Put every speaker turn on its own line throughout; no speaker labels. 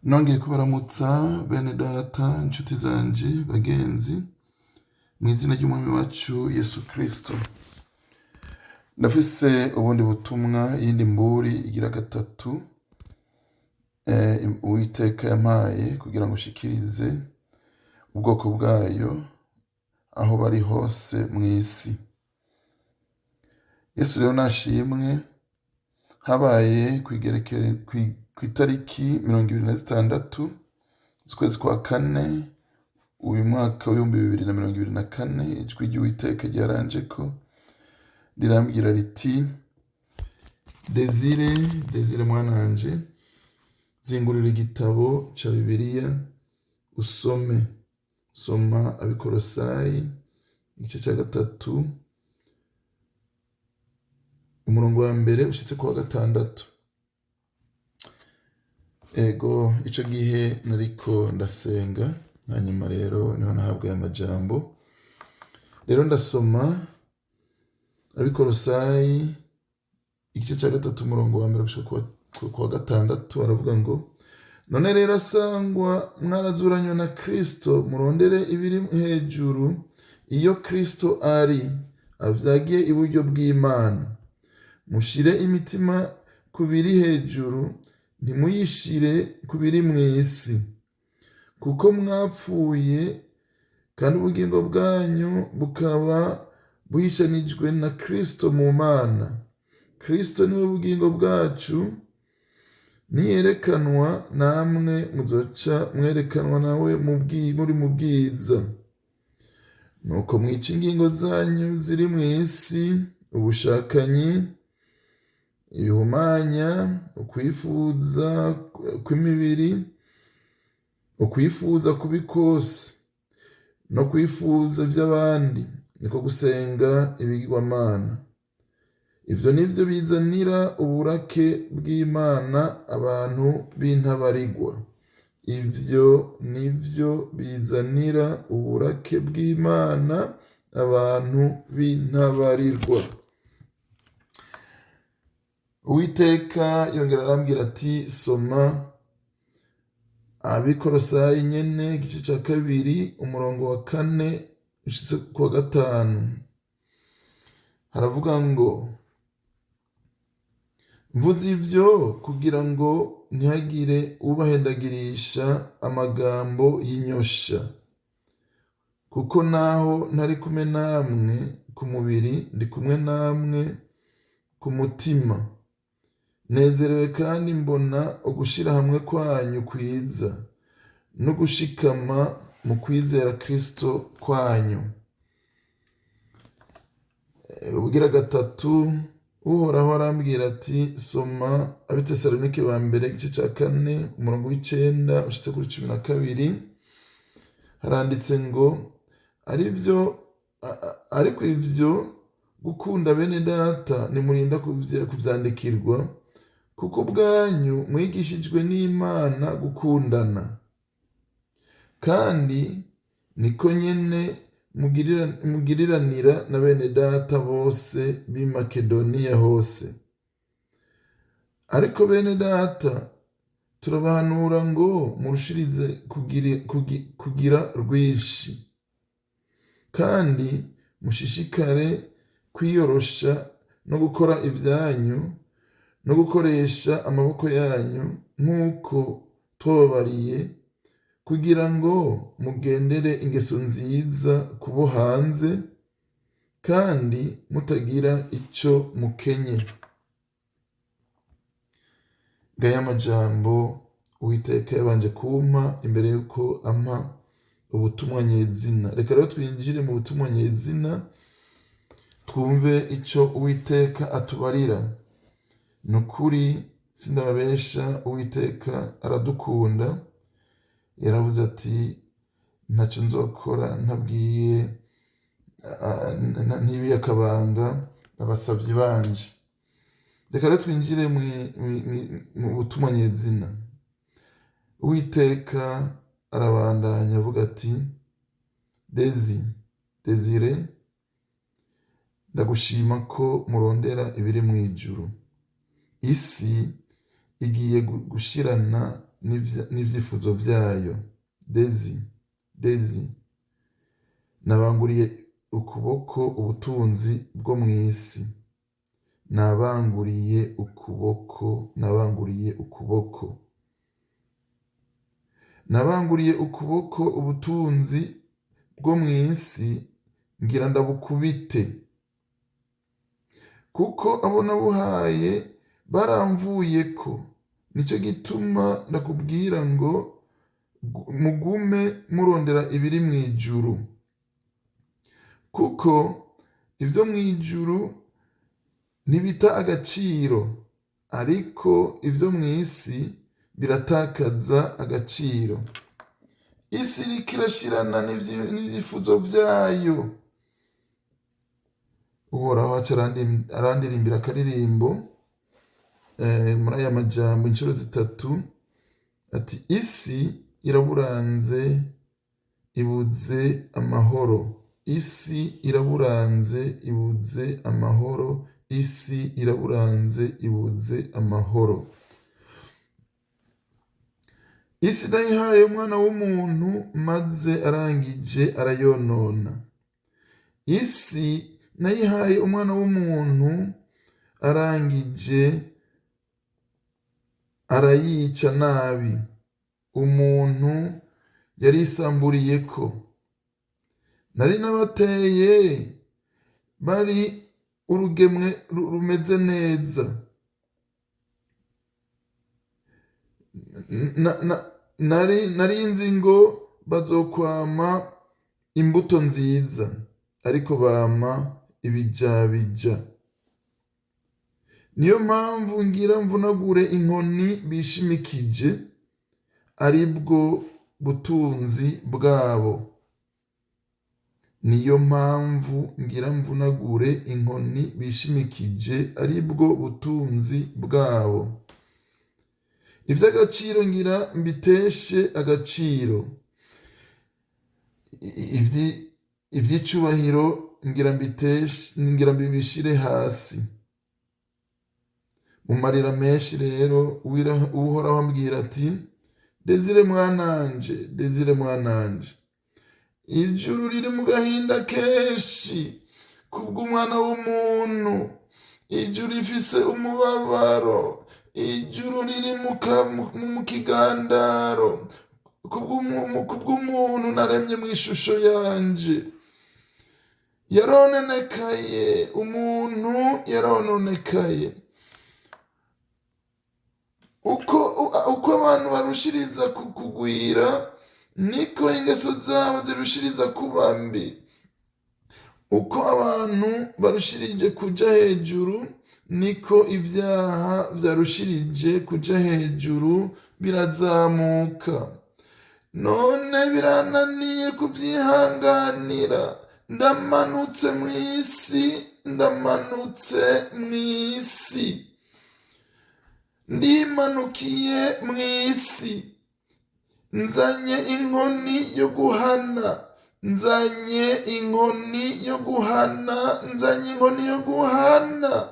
Nongeye kubaramutsa bene data inshuti zanje bagenzi mu izina ry'umwami wacu Yesu Kristo. Ndafise ubundi butumwa yindi mburi igira gatatu Uwiteka yampaye kugira ngo ushikirize ubwoko bwayo aho bari hose mw'isi. Yesu rero nashimwe. Habaye kw'itariki 26 z'ukwezi kwa kane uyu mwaka w'ibihumbi 2024, ijwi ry'Uwiteka ryaranjeko rirambwira riti: Desire mwananje, zingurira igitabo ca Bibiliya usome. Soma Abikolosayi igice ca 3 umurongo wa mbere ushitse ku wa 6. Ego ico gihe nariko ndasenga, hanyuma rero niho nahabwa aya majambo. Rero ndasoma Abikolosayi igice ca 3 umurongo wa mbere gushika ku wa 6. Aravuga ngo: none rero asangwa mwarazuranywe na Kristo, murondere ibiri hejuru, iyo Kristo ari avyagiye iburyo bw'Imana. Mushire imitima ku biri hejuru, ntimuyishire ku biri mw'isi. Kuko mwapfuye, kandi ubugingo bwanyu bukaba buhishanijwe na Kristo mu Mana. Kristo niwe bugingo bwacu. Niyerekanwa, namwe muzoca mwerekanwa nawe muri mu bwiza. Nuko mwica ingingo zanyu ziri mw'isi: ubushakanyi, ibihumanya, ukwifuza kw'imibiri, ukwifuza kubi kose, no kwifuza ivy'abandi, niko gusenga ibigirwamana. Ivyo nivyo bizanira uburake bw'Imana abantu b'intabarigwa. Ivyo nivyo bizanira uburake bw'Imana abantu b'intabarirwa. Uwiteka yongera arambwira ati: soma Abikolosayi nyene igice ca 2 umurongo wa 4 ushitse ku wa 5. Haravuga ngo: mvuze ivyo kugira ngo ntihagire ubahendagirisha amagambo y'inyosha. Kuko naho ntari kumwe namwe ku mubiri, ndi kumwe namwe ku mutima. Nezerewe kandi mbona ugushira hamwe kwanyu kwiza, no gushikama mu kwizera Kristo kwanyu. Ubugira gatatu, Uhoraho arambwira ati: soma Abitesalonike ba mbere igice ca 4 umurongo w'9 ushitse kuri 12. Haranditse ngo: ariko ivyo gukunda bene data nimurinda kuvyandikirwa, kuko bwanyu mwigishijwe n'Imana gukundana. Kandi niko nyene mugiriranira na bene data bose b'i Makedoniya hose. Ariko bene data, turabahanura ngo murushirize kugira rwinshi, kandi mushishikare kwiyorosha no gukora ivyanyu, no gukoresha amaboko yanyu nk'uko twababariye, kugira ngo mugendere ingeso nziza kubo hanze, kandi mutagira ico mukenye. Ngaya amajambo Uwiteka yabanje kumpa imbere yuko ampa ubutumwa nyezina. Reka rero twinjire mu butumwa nyezina, twumve ico Uwiteka atubarira. Nukuri sindababesha, Uwiteka aradukunda. Yaravuze ati: ntaco nzokora ntabwiye ntibiye akabanga abasavyi banje. Reka rero twinjire mu butumwa nyezina. Uwiteka arabandanya avuga ati: Desire, ndagushima ko murondera ibiri mw'ijuru. Isi igiye gushirana n'ivyifuzo vyayo. Dezi, nabanguriye ukuboko ubutunzi bwo mw'isi. Nabanguriye ukuboko ubutunzi bwo mw'isi, ngira ndabukubite. Kuko abo nabuhaye baramvuyeko. Nico gituma ndakubwira ngo mugume murondera ibiri mw'ijuru. Kuko ivyo mw'ijuru ntibita agaciro, ariko ivyo mw'isi biratakaza agaciro. Isi iriko irashirana n'ivyifuzo vyayo. Uhoraho aca arandirimbira akaririmbo muri aya majambo incuro zitatu, ati isi iraburanze ibuze amahoro. Isi iraburanze ibuze amahoro. Isi iraburanze ibuze amahoro. Isi nayihaye umwana w'umuntu, maze arangije arayonona. Isi nayihaye umwana w'umuntu, arangije arayica nabi. Umuntu yarisamburiyeko. Nari nabateye bari urugemwe rumeze neza. Nari nzi ngo bazokwama imbuto nziza, ariko bama ibijabija. Niyo mpamvu ngira mvunagure inkoni bishimikije, aribwo butunzi bwabo. Niyo mpamvu ngira mvunagure inkoni bishimikije, aribwo butunzi bwabo. Ivy'agaciro ngira mbiteshe agaciro. Ivy'icubahiro ngira mbibishire hasi. Mu marira menshi rero Uhoraho ambwira ati, Desire mwananje, ijuru riri mu gahinda kenshi kubw'umwana w'umuntu. Ijuru rifise umubabaro. Ijuru riri mu kigandaro kubw'umuntu naremye mu ishusho yanje. Yarononekaye, umuntu yarononekaye. Uko abantu barushiriza kugwira, niko ingeso zabo zirushiriza kuba mbi. Uko abantu barushirije kuja hejuru, niko ivyaha vyarushirije kuja hejuru birazamuka. None birananiye kuvyihanganira. Ndamanutse mw'isi. Ndimanukiye mw'isi. Nzanye inkoni yo guhana.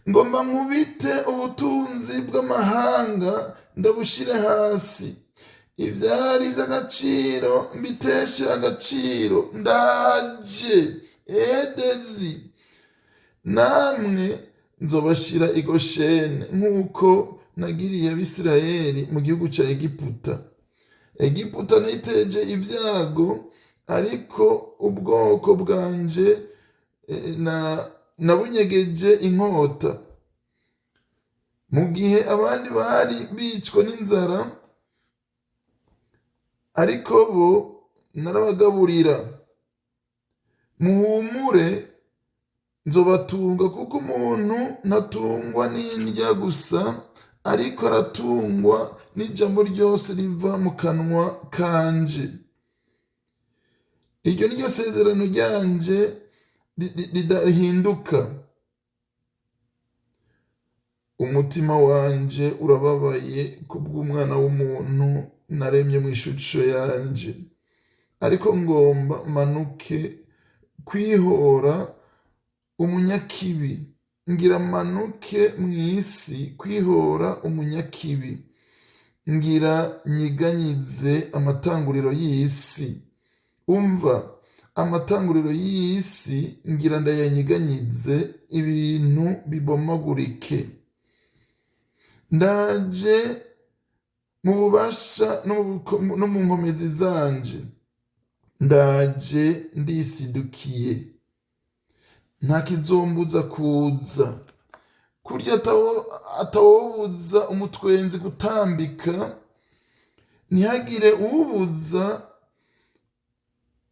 Ngomba nkubite ubutunzi bw'amahanga, ndabushire hasi. Ivyari vy'agaciro mbiteshe agaciro. Ndaje, Dezi. Namwe nzobashira i Gosheni, nk'uko nagiriye Abisirayeli mu gihugu ca Egiputa. Egiputa nayiteje ivyago, ariko ubwoko bwanje nabunyegeje inkota. Mu gihe abandi bari bicwa n'inzara, ariko bo narabagaburira. Muhumure, nzobatunga, kuko umuntu ntatungwa n'indya gusa, ariko aratungwa n'ijambo ryose riva mu kanwa kanje. Iryo niryo sezerano ryanje ridahinduka. Umutima wanje urababaye kubw'umwana w'umuntu naremye mu ishusho yanje, ariko ngomba manuke kwihora umunyakibi. Ngira manuke mw'isi kwihora umunyakibi. ngira nyiganyize amatanguriro y'isi. Umva, amatanguriro y'isi ngira ndayanyiganyize, ibintu bibomagurike. Ndaje mu bubasha no mu nkomezi zanje, ndaje ndisidukiye, nta kizombuza kuza. Kurya atawobuza umutwenzi gutambika, ntihagire uwubuza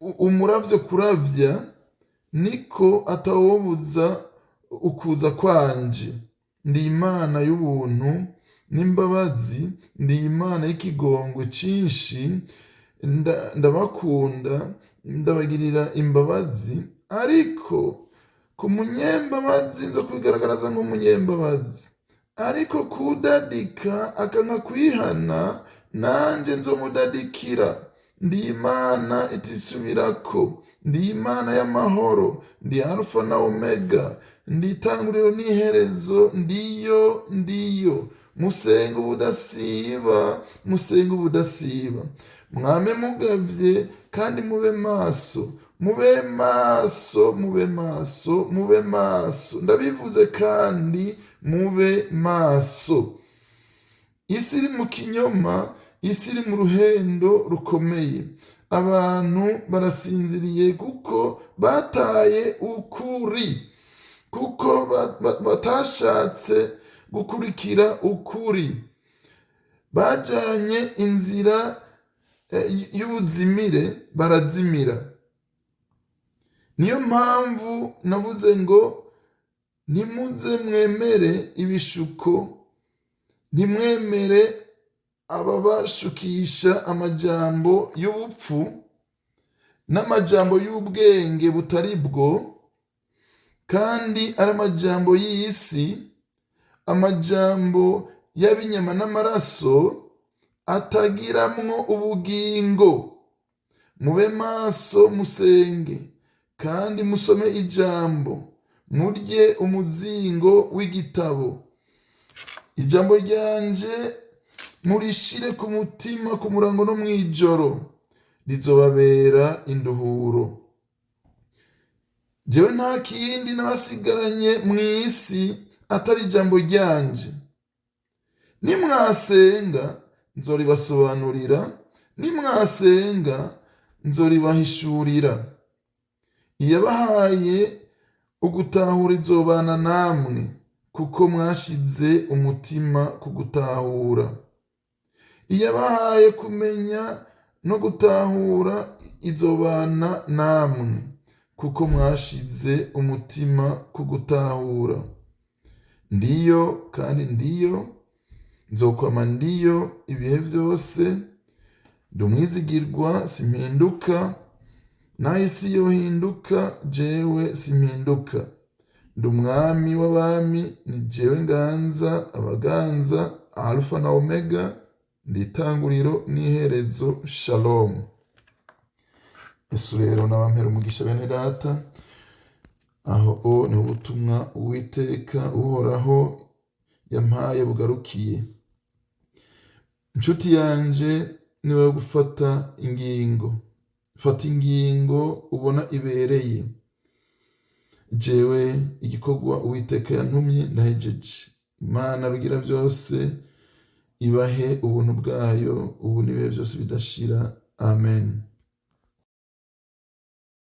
umuravyo kuravya, niko atawobuza ukuza kwanje. Ndi Imana y'ubuntu n'imbabazi, ndi Imana y'ikigongwe cinshi, ndabakunda, ndabagirira imbabazi, ariko ku munyembabazi nzo kwigaragaraza nk'umunyembabazi, ariko kudadika akanka kwihana, nanje nzomudadikira. Ndi Imana itisubirako, ndi Imana y'amahoro, ndi Alfa na Omega, ndi itanguriro n'iherezo, ndiyo. Musenge ubudasiba, musenge ubudasiba. Mwame mugavye kandi mube maso, mube maso, mube maso, mube maso. Ndabivuze kandi mube maso. Isi iri mu kinyoma, isi iri mu ruhendo rukomeye. Abantu barasinziriye kuko bataye ukuri, kuko batashatse gukurikira ukuri. Bajanye inzira y'ubuzimire, barazimira. Niyo mpamvu navuze ngo ntimuze mwemere ibishuko, ntimwemere ababashukisha amajambo y'ubupfu n'amajambo y'ubwenge butari bwo, kandi ari amajambo y'isi, amajambo y'abinyama n'amaraso atagiramwo ubugingo. Mube maso, musenge kandi musome ijambo, murye umuzingo w'igitabo. Ijambo ryanje murishire ku mutima, ku murango no mw'ijoro, rizobabera induhuro. Jewe nta kindi nabasigaranye mw'isi atari ijambo ryanje. Nimwasenga nzoribasobanurira, nimwasenga nzoribahishurira. Iyabahaye ugutahura izobana namwe, kuko mwashize umutima ku gutahura. Iyabahaye kumenya no gutahura izobana namwe, kuko mwashize umutima ku gutahura. Ndiyo kandi ndiyo, nzokwama ndiyo ibihe byose. Ndi umwizigirwa, simpinduka. Naho isi yohinduka, jewe simpinduka. Ndi umwami w'abami, ni jewe nganza abaganza, Alfa na Omega, ndi itanguriro n'iherezo. Shalom. Yesu rero nabampera umugisha bene data, aho ni ubutumwa Uwiteka uhoraho yampaye bugarukiye. Inshuti yanje, niwe gufata ingingo. Fata ingingo ubona ibereye. Jewe igikorwa Uwiteka yantumye ndahejeje. Imana rugira byose ibahe ubuntu bwayo, ubu n'ibihe byose bidashira. Amen.